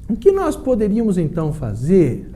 O que nós poderíamos então fazer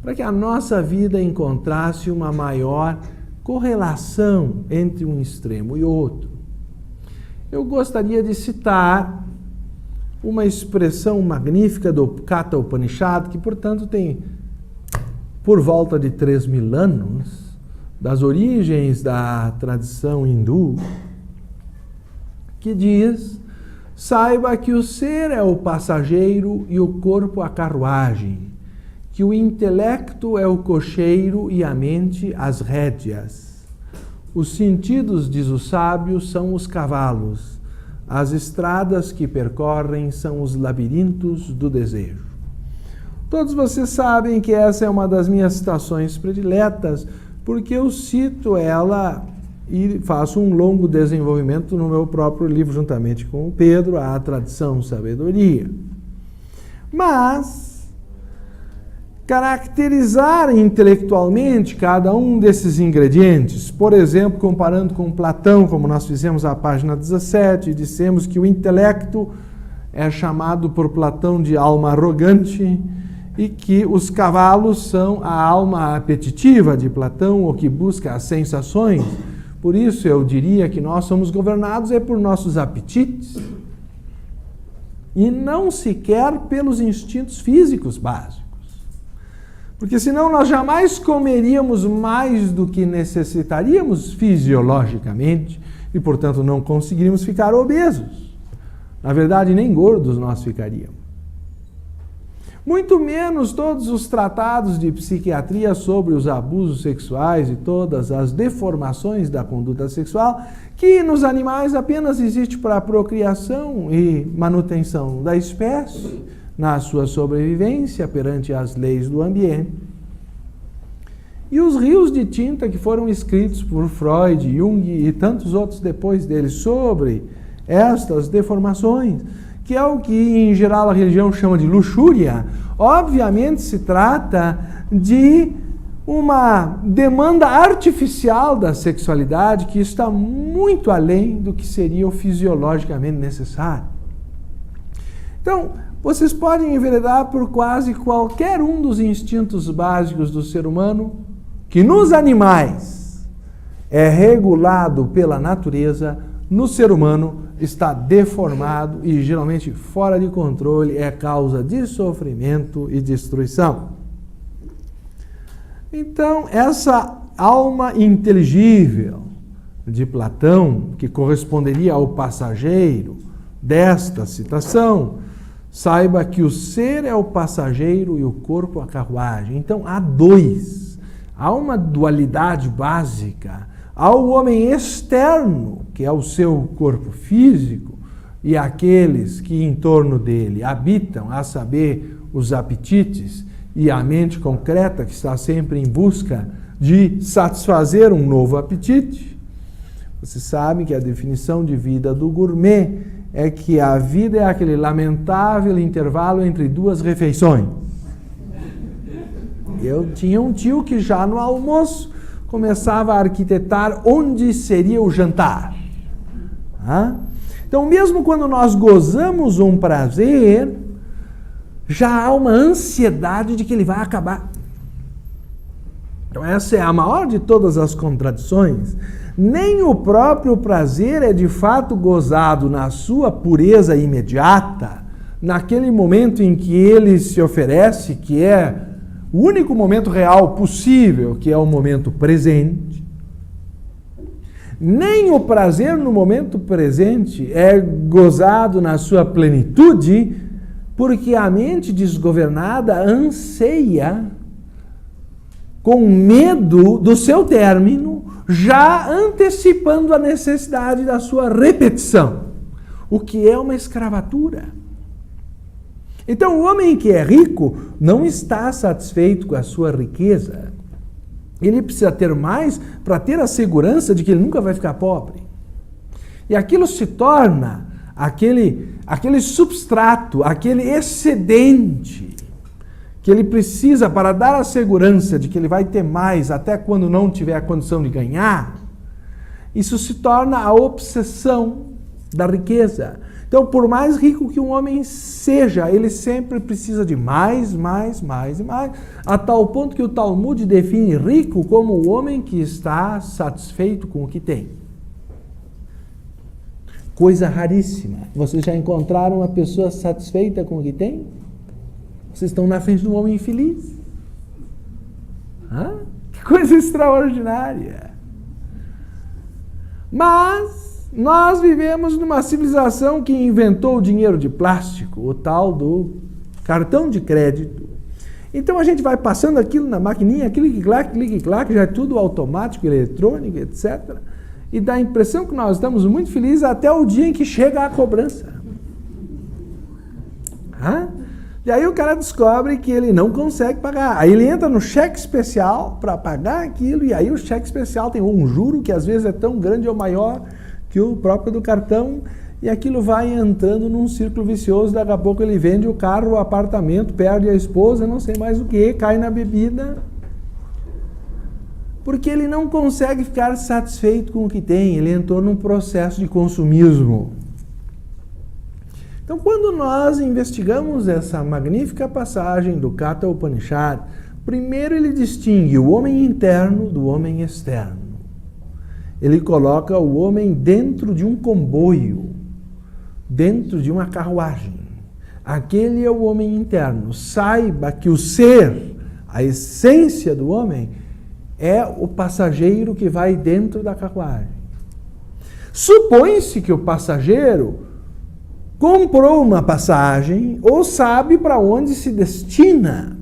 para que a nossa vida encontrasse uma maior correlação entre um extremo e outro? Eu gostaria de citar uma expressão magnífica do Katha Upanishad, que, portanto, tem por volta de 3.000 anos, das origens da tradição hindu, que diz: saiba que o ser é o passageiro e o corpo a carruagem, que o intelecto é o cocheiro e a mente as rédeas. Os sentidos, diz o sábio, são os cavalos. As estradas que percorrem são os labirintos do desejo. Todos vocês sabem que essa é uma das minhas citações prediletas, porque eu cito ela e faço um longo desenvolvimento no meu próprio livro, juntamente com o Pedro, A Tradição Sabedoria. Mas caracterizar intelectualmente cada um desses ingredientes, por exemplo, comparando com Platão, como nós fizemos na página 17, dissemos que o intelecto é chamado por Platão de alma arrogante e que os cavalos são a alma apetitiva de Platão, ou que busca as sensações. Por isso eu diria que nós somos governados por nossos apetites e não sequer pelos instintos físicos básicos. Porque senão nós jamais comeríamos mais do que necessitaríamos fisiologicamente e, portanto, não conseguiríamos ficar obesos. Na verdade, nem gordos nós ficaríamos. Muito menos todos os tratados de psiquiatria sobre os abusos sexuais e todas as deformações da conduta sexual, que nos animais apenas existe para a procriação e manutenção da espécie, na sua sobrevivência perante as leis do ambiente. E os rios de tinta que foram escritos por Freud, Jung e tantos outros depois dele sobre estas deformações, que é o que em geral a religião chama de luxúria, obviamente se trata de uma demanda artificial da sexualidade que está muito além do que seria o fisiologicamente necessário. Então, vocês podem enveredar por quase qualquer um dos instintos básicos do ser humano, que nos animais é regulado pela natureza, no ser humano está deformado e geralmente fora de controle, é causa de sofrimento e destruição. Então, essa alma inteligível de Platão, que corresponderia ao passageiro desta citação, saiba que o ser é o passageiro e o corpo a carruagem. Então, há dois. Há uma dualidade básica. Há o homem externo, que é o seu corpo físico, e aqueles que em torno dele habitam, a saber, os apetites, e a mente concreta, que está sempre em busca de satisfazer um novo apetite. Você sabe que a definição de vida do gourmet é que a vida é aquele lamentável intervalo entre duas refeições. Eu tinha um tio que já no almoço começava a arquitetar onde seria o jantar. Então, mesmo quando nós gozamos um prazer, já há uma ansiedade de que ele vai acabar. Então, essa é a maior de todas as contradições. Nem o próprio prazer é de fato gozado na sua pureza imediata, naquele momento em que ele se oferece, que é o único momento real possível, que é o momento presente. Nem o prazer no momento presente é gozado na sua plenitude, porque a mente desgovernada anseia, com medo do seu término, já antecipando a necessidade da sua repetição, o que é uma escravatura. Então, o homem que é rico não está satisfeito com a sua riqueza. Ele precisa ter mais para ter a segurança de que ele nunca vai ficar pobre. E aquilo se torna aquele substrato, aquele excedente que ele precisa para dar a segurança de que ele vai ter mais até quando não tiver a condição de ganhar. Isso se torna a obsessão da riqueza, Então, por mais rico que um homem seja, ele sempre precisa de mais, mais, mais e mais, a tal ponto que o Talmud define rico como o homem que está satisfeito com o que tem. Coisa raríssima. Vocês já encontraram uma pessoa satisfeita com o que tem? Vocês estão na frente de um homem infeliz. Que coisa extraordinária. Mas nós vivemos numa civilização que inventou o dinheiro de plástico, o tal do cartão de crédito. Então a gente vai passando aquilo na maquininha, clique-claque, já é tudo automático, eletrônico, etc. E dá a impressão que nós estamos muito felizes até o dia em que chega a cobrança. E aí o cara descobre que ele não consegue pagar. Aí ele entra no cheque especial para pagar aquilo, e aí o cheque especial tem um juro que às vezes é tão grande ou maior que o próprio do cartão, e aquilo vai entrando num círculo vicioso. Daqui a pouco ele vende o carro, o apartamento, perde a esposa, não sei mais o que, cai na bebida, porque ele não consegue ficar satisfeito com o que tem. Ele entrou num processo de consumismo. Então, quando nós investigamos essa magnífica passagem do Katha Upanishad, primeiro ele distingue o homem interno do homem externo. Ele coloca o homem dentro de um comboio, dentro de uma carruagem. Aquele é o homem interno. Saiba que o ser, a essência do homem, é o passageiro que vai dentro da carruagem. Supõe-se que o passageiro comprou uma passagem ou sabe para onde se destina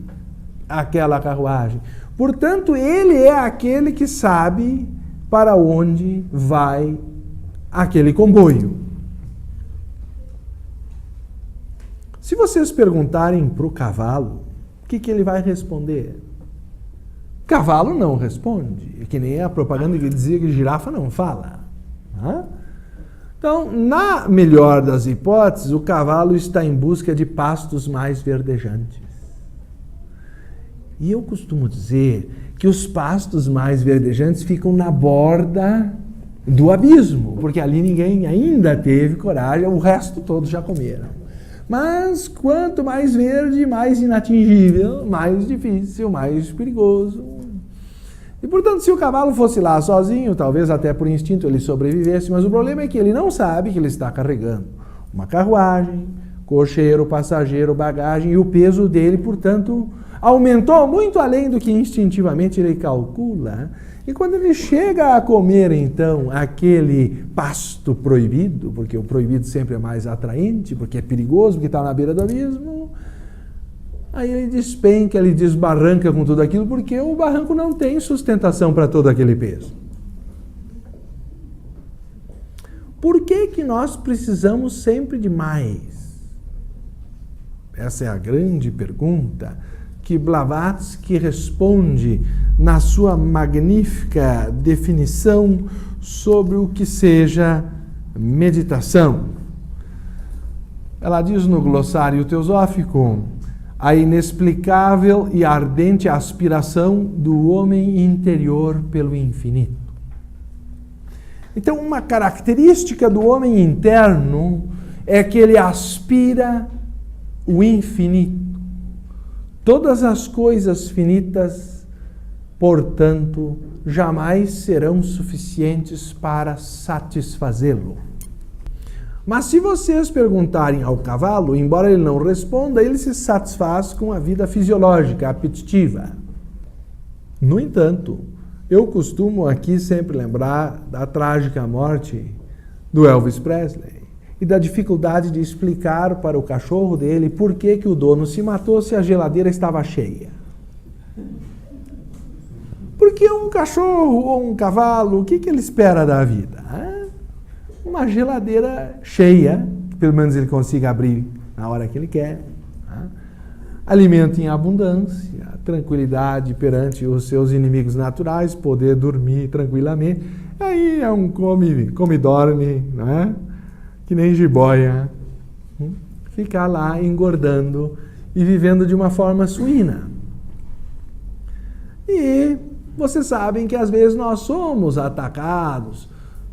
aquela carruagem. Portanto, ele é aquele que sabe para onde vai aquele comboio. Se vocês perguntarem para o cavalo, o que ele vai responder? Cavalo não responde. É que nem a propaganda que dizia que girafa não fala. Então, na melhor das hipóteses, o cavalo está em busca de pastos mais verdejantes. E eu costumo dizer que os pastos mais verdejantes ficam na borda do abismo, porque ali ninguém ainda teve coragem, o resto todos já comeram. Mas quanto mais verde, mais inatingível, mais difícil, mais perigoso. E, portanto, se o cavalo fosse lá sozinho, talvez até por instinto ele sobrevivesse, mas o problema é que ele não sabe que ele está carregando uma carruagem, cocheiro, passageiro, bagagem, e o peso dele, portanto, aumentou muito além do que instintivamente ele calcula. E quando ele chega a comer, então, aquele pasto proibido, porque o proibido sempre é mais atraente, porque é perigoso, porque está na beira do abismo, aí ele despenca, ele desbarranca com tudo aquilo, porque o barranco não tem sustentação para todo aquele peso. Por que nós precisamos sempre de mais? Essa é a grande pergunta que Blavatsky responde na sua magnífica definição sobre o que seja meditação. Ela diz no glossário teosófico: a inexplicável e ardente aspiração do homem interior pelo infinito. Então, uma característica do homem interno é que ele aspira o infinito. Todas as coisas finitas, portanto, jamais serão suficientes para satisfazê-lo. Mas se vocês perguntarem ao cavalo, embora ele não responda, ele se satisfaz com a vida fisiológica, apetitiva. No entanto, eu costumo aqui sempre lembrar da trágica morte do Elvis Presley e da dificuldade de explicar para o cachorro dele por que o dono se matou se a geladeira estava cheia. Porque um cachorro ou um cavalo, o que ele espera da vida? Uma geladeira cheia, que pelo menos ele consiga abrir na hora que ele quer. Alimento em abundância, tranquilidade perante os seus inimigos naturais, poder dormir tranquilamente. Aí é um come e dorme, não é? Que nem jiboia, ficar lá engordando e vivendo de uma forma suína. E vocês sabem que às vezes nós somos atacados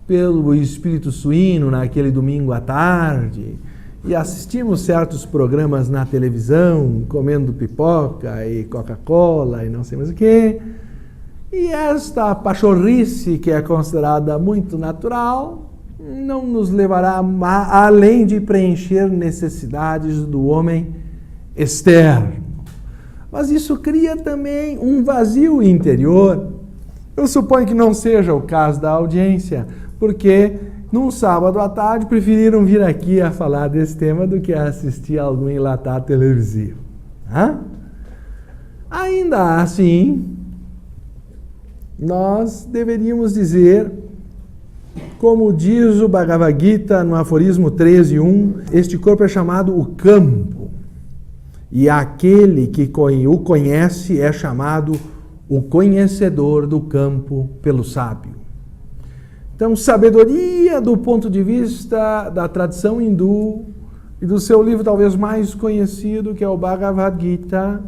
pelo espírito suíno naquele domingo à tarde, e assistimos certos programas na televisão, comendo pipoca e Coca-Cola e não sei mais o quê. E esta pachorrice, que é considerada muito natural, não nos levará além de preencher necessidades do homem externo. Mas isso cria também um vazio interior. Eu suponho que não seja o caso da audiência, porque num sábado à tarde preferiram vir aqui a falar desse tema do que a assistir a algum enlatado televisivo. Ainda assim, nós deveríamos dizer, como diz o Bhagavad Gita no aforismo 13.1, este corpo é chamado o campo, e aquele que o conhece é chamado o conhecedor do campo pelo sábio. Então, sabedoria do ponto de vista da tradição hindu e do seu livro talvez mais conhecido, que é o Bhagavad Gita,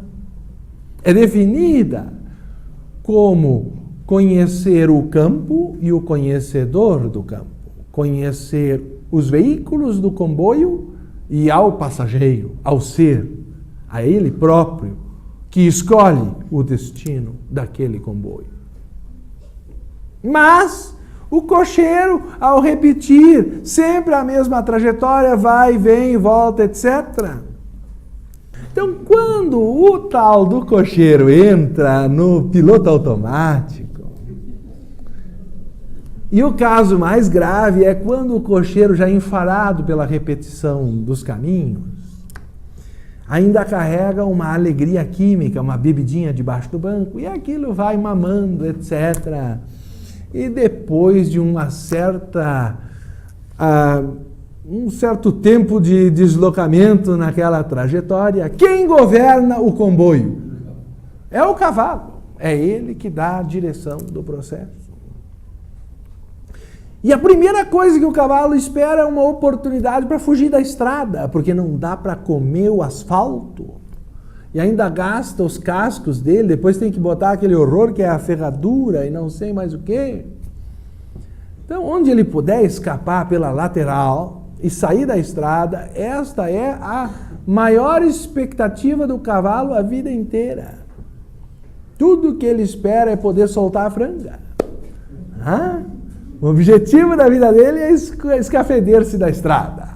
é definida como conhecer o campo e o conhecedor do campo. Conhecer os veículos do comboio e ao passageiro, ao ser, a ele próprio, que escolhe o destino daquele comboio. Mas o cocheiro, ao repetir sempre a mesma trajetória, vai, vem, volta, etc. Então, quando o tal do cocheiro entra no piloto automático, e o caso mais grave é quando o cocheiro, já enfarado pela repetição dos caminhos, ainda carrega uma alegria química, uma bebidinha debaixo do banco, e aquilo vai mamando, etc. E depois de um certo tempo de deslocamento naquela trajetória, quem governa o comboio? É o cavalo. É ele que dá a direção do processo. E a primeira coisa que o cavalo espera é uma oportunidade para fugir da estrada, porque não dá para comer o asfalto. E ainda gasta os cascos dele, depois tem que botar aquele horror que é a ferradura e não sei mais o quê. Então, onde ele puder escapar pela lateral e sair da estrada, esta é a maior expectativa do cavalo a vida inteira. Tudo que ele espera é poder soltar a franga. O objetivo da vida dele é escafeder-se da estrada.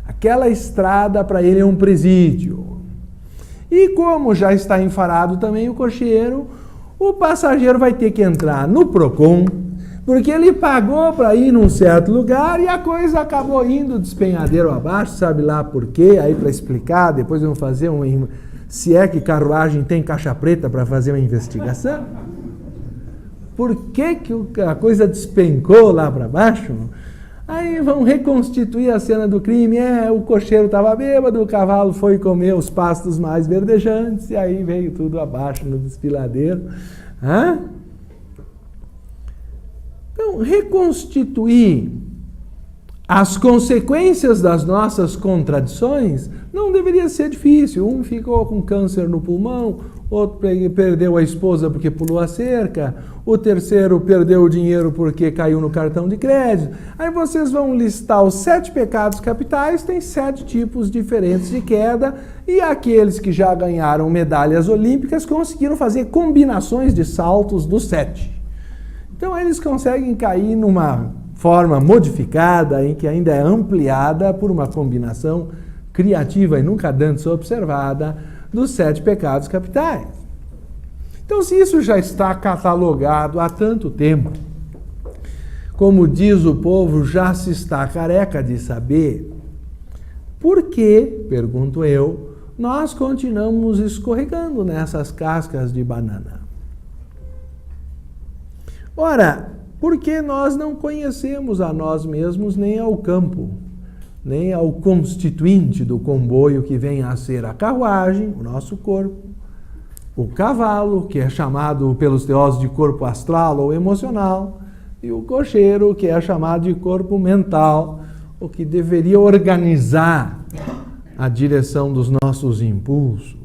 Aquela estrada para ele é um presídio. E como já está enfarado também o cocheiro, o passageiro vai ter que entrar no PROCON, porque ele pagou para ir num certo lugar e a coisa acabou indo despenhadeiro abaixo, sabe lá por quê? Aí para explicar, depois vamos fazer se é que carruagem tem caixa preta para fazer uma investigação. Por que a coisa despencou lá para baixo? Aí vão reconstituir a cena do crime. O cocheiro estava bêbado, o cavalo foi comer os pastos mais verdejantes e aí veio tudo abaixo no desfiladeiro. Então, reconstituir as consequências das nossas contradições não deveria ser difícil. Um ficou com câncer no pulmão, outro perdeu a esposa porque pulou a cerca, o terceiro perdeu o dinheiro porque caiu no cartão de crédito. Aí vocês vão listar os 7 pecados capitais, tem 7 tipos diferentes de queda, e aqueles que já ganharam medalhas olímpicas conseguiram fazer combinações de saltos dos 7. Então eles conseguem cair numa forma modificada, em que ainda é ampliada por uma combinação criativa e nunca antes observada dos 7 pecados capitais. Então, se isso já está catalogado há tanto tempo, como diz o povo, já se está careca de saber, por que, pergunto eu, nós continuamos escorregando nessas cascas de banana? Ora, porque nós não conhecemos a nós mesmos nem ao campo, nem ao constituinte do comboio que vem a ser a carruagem, o nosso corpo, o cavalo, que é chamado pelos teólogos de corpo astral ou emocional, e o cocheiro, que é chamado de corpo mental, o que deveria organizar a direção dos nossos impulsos.